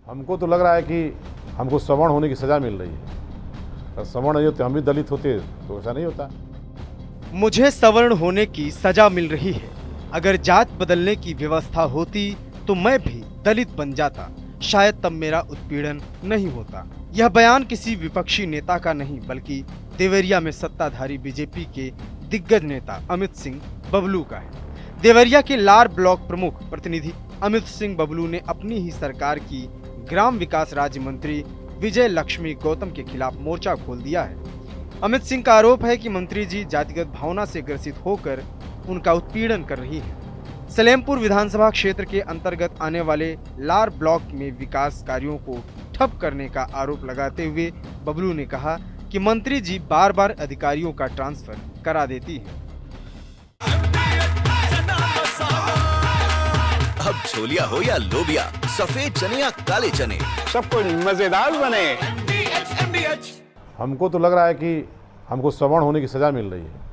हमको तो लग रहा है कि हमको सवर्ण होने की सज़ा मिल रही है। अगर सवर्ण नहीं होते, हम भी दलित होते तो ऐसा नहीं होता। मुझे सवर्ण होने की सजा मिल रही है। अगर जात बदलने की व्यवस्था होती तो मैं भी दलित बन जाता, शायद तब मेरा उत्पीड़न नहीं होता। यह बयान किसी विपक्षी नेता का नहीं बल्कि देवरिया में सत्ताधारी बीजेपी के दिग्गज नेता अमित सिंह बबलू का है। देवरिया के लार ब्लॉक प्रमुख प्रतिनिधि अमित सिंह बबलू ने अपनी ही सरकार की ग्राम विकास राज्य मंत्री विजय लक्ष्मी गौतम के खिलाफ मोर्चा खोल दिया है। अमित सिंह का आरोप है कि मंत्री जी जातिगत भावना से ग्रसित होकर उनका उत्पीड़न कर रही है। सलेमपुर विधानसभा क्षेत्र के अंतर्गत आने वाले लार ब्लॉक में विकास कार्यों को ठप करने का आरोप लगाते हुए बबलू ने कहा कि मंत्री जी बार बार अधिकारियों का ट्रांसफर करा देती है। अब छोलिया हो या लोबिया, सफेद चने या काले चने, सब कुछ मजेदार बने। हमको तो लग रहा है कि हमको सवर्ण होने की सज़ा मिल रही है।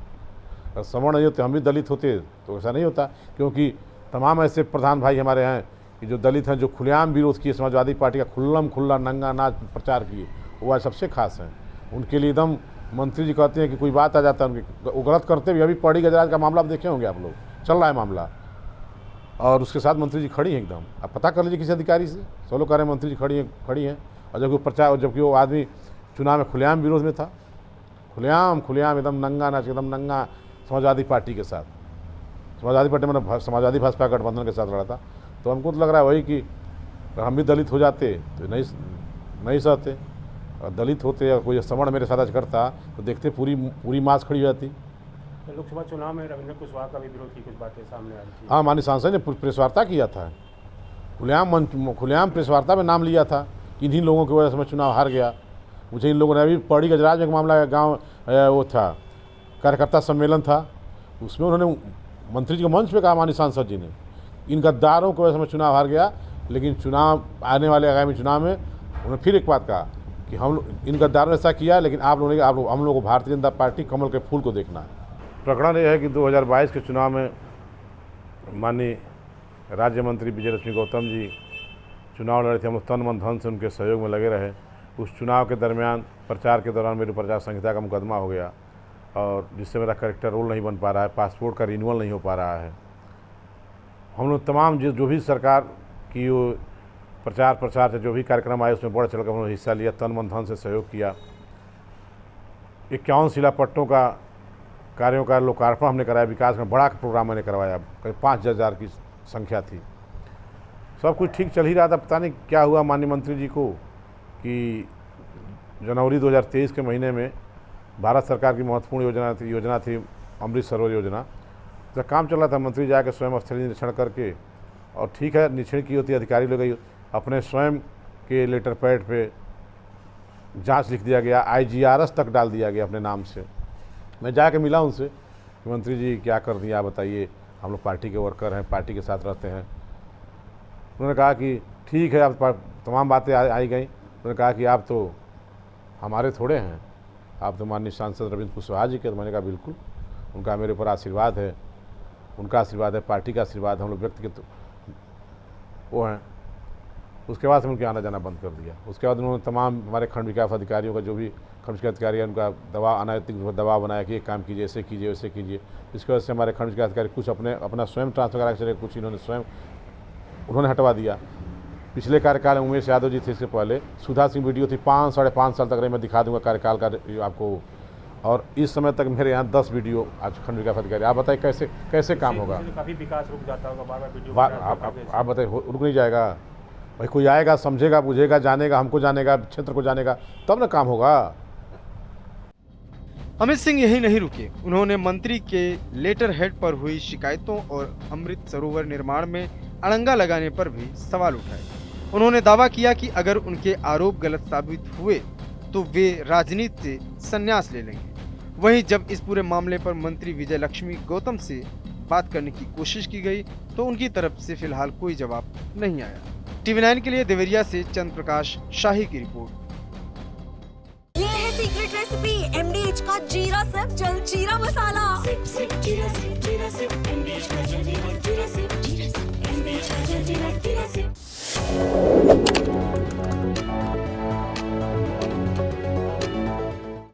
अगर सवर्ण नहीं होते, हम भी दलित होते तो ऐसा नहीं होता। क्योंकि तमाम ऐसे प्रधान भाई हमारे हैं कि जो दलित हैं, जो खुलेआम विरोध किए, समाजवादी पार्टी का खुल्ला नंगा नाच प्रचार किए, वो आज सबसे खास हैं। उनके लिए एकदम मंत्री जी कहते हैं कि कोई बात आ जाता है उनके, वो गलत करते भी। अभी पौड़ी गजराज का मामला आप देखे होंगे, आप लोग चल रहा है मामला, और उसके साथ मंत्री जी खड़ी हैं एकदम। आप पता कर लीजिए किसी अधिकारी से, सब लोग कह रहे हैं मंत्री जी खड़ी हैं। और जबकि प्रचार, जबकि वो आदमी चुनाव में खुलेआम विरोध में था, खुलेआम एकदम नंगा नाच, एकदम नंगा समाजवादी पार्टी के साथ, समाजवादी पार्टी मतलब समाजवादी भाजपा गठबंधन के साथ लड़ा था। तो हमको तो लग रहा है वही कि हम भी दलित हो जाते तो नहीं सहते, और दलित होते या कोई सवर्ण मेरे साथ आज करता तो देखते पूरी मास खड़ी हो जाती। लोकसभा चुनाव में रविंद्र कुशवाहा का भी विरोध की कुछ बातें सामने आई थी। हाँ, माननीय सांसद ने प्रेस वार्ता किया था, खुलेआम प्रेस वार्ता में नाम लिया था कि इन्हीं लोगों की वजह से मैं चुनाव हार गया। मुझे इन लोगों ने, अभी पौड़ी गजराज में एक मामला, गाँव वो था, कार्यकर्ता सम्मेलन था, उसमें उन्होंने मंत्री जी के मंच पे कहा, माननीय सांसद जी ने, इन गद्दारों की वजह से मैं चुनाव हार गया। लेकिन चुनाव आने वाले आगामी चुनाव में उन्होंने फिर एक बात कहा कि इन गद्दारों ने ऐसा किया, लेकिन हम लोगों को भारतीय जनता पार्टी कमल के फूल को देखना है। प्रकरण यह है कि 2022 के चुनाव में माननीय राज्य मंत्री विजय लक्ष्मी गौतम जी चुनाव लड़े थे। हम तन मन धन से उनके सहयोग में लगे रहे। उस चुनाव के दरमियान, प्रचार के दौरान मेरे ऊपर आचार संहिता का मुकदमा हो गया, और जिससे मेरा कैरेक्टर रोल नहीं बन पा रहा है, पासपोर्ट का रिन्यूअल नहीं हो पा रहा है। हम लोग तमाम जो भी सरकार की वो प्रचार से जो भी कार्यक्रम आए, उसमें बढ़ चढ़कर हम लोग हिस्सा लिया, तन मन धन से सहयोग किया। 51 शिलापट्टों का कार्यों का लोकार्पण हमने कराया। विकास में बड़ा प्रोग्राम मैंने करवाया, करीब 5,000 की संख्या थी। सब कुछ ठीक चल ही रहा था। पता नहीं क्या हुआ माननीय मंत्री जी को कि जनवरी 2023 के महीने में भारत सरकार की महत्वपूर्ण योजना थी अमृत सरोवर योजना। जब काम चल रहा था, मंत्री जाकर स्वयं स्थलीय निरीक्षण करके, और ठीक है निरीक्षण की होती, अधिकारी लोग अपने स्वयं के लेटर पैड पे जांच लिख दिया गया, IGRS तक डाल दिया गया अपने नाम से। मैं जाके मिला उनसे कि मंत्री जी क्या कर दिया आप बताइए, हम लोग पार्टी के वर्कर हैं, पार्टी के साथ रहते हैं। उन्होंने कहा कि ठीक है, आप तमाम बातें आई गई। उन्होंने कहा कि आप तो हमारे थोड़े हैं, आप तो माननीय सांसद रविंद्र कुशवाहा जी के। तो मैंने कहा बिल्कुल, उनका मेरे ऊपर आशीर्वाद है, उनका आशीर्वाद है, पार्टी का आशीर्वाद, हम लोग व्यक्तिगत वो हैं। उसके बाद से उनके आना जाना बंद कर दिया। उसके बाद उन्होंने तमाम हमारे खंड विकास अधिकारियों का, जो भी खंड विकास अधिकारी है, उनका दबाव, अनैतिक दबाव बनाया कि ये काम कीजिए, ऐसे कीजिए, वैसे कीजिए। इसकी वजह से हमारे खंड विकास अधिकारी कुछ अपना स्वयं ट्रांसफर करा के चले, कुछ उन्होंने हटवा दिया। पिछले कार्यकाल में उमेश यादव जी थे, इससे पहले सुधा सिंह वीडियो थी, 5-5.5 साल तक रही। मैं दिखा दूंगा कार्यकाल का आपको। और इस समय तक मेरे यहाँ 10 वीडियो आज खंड विकास अधिकारी। आप बताइए कैसे काम होगा? काफ़ी विकास रुक जाता होगा, बार-बार वीडियो आप बताइए, रुक नहीं जाएगा भाई? कोई आएगा, समझेगा, बुझेगा, जानेगा, हमको जानेगा, क्षेत्र को जानेगा, तब ना काम होगा। अमित सिंह यही नहीं रुके। उन्होंने मंत्री के लेटर हेड पर हुई शिकायतों और अमृत सरोवर निर्माण में अड़ंगा लगाने पर भी सवाल उठाए। उन्होंने दावा किया कि अगर उनके आरोप गलत साबित हुए तो वे राजनीति से संन्यास ले लेंगे। वहीं जब इस पूरे मामले पर मंत्री विजय लक्ष्मी गौतम से बात करने की कोशिश की गई तो उनकी तरफ से फिलहाल कोई जवाब नहीं आया। TV9 के लिए देवरिया से चंद्र प्रकाश शाही की रिपोर्ट। ये है सीक्रेट रेसिपी MDH का जीरा सिर्फ जलजीरा मसाला। जीरा सिर्फ MDH का जलजीरा सिर्फ MDH का जलजीरा सिर्फ।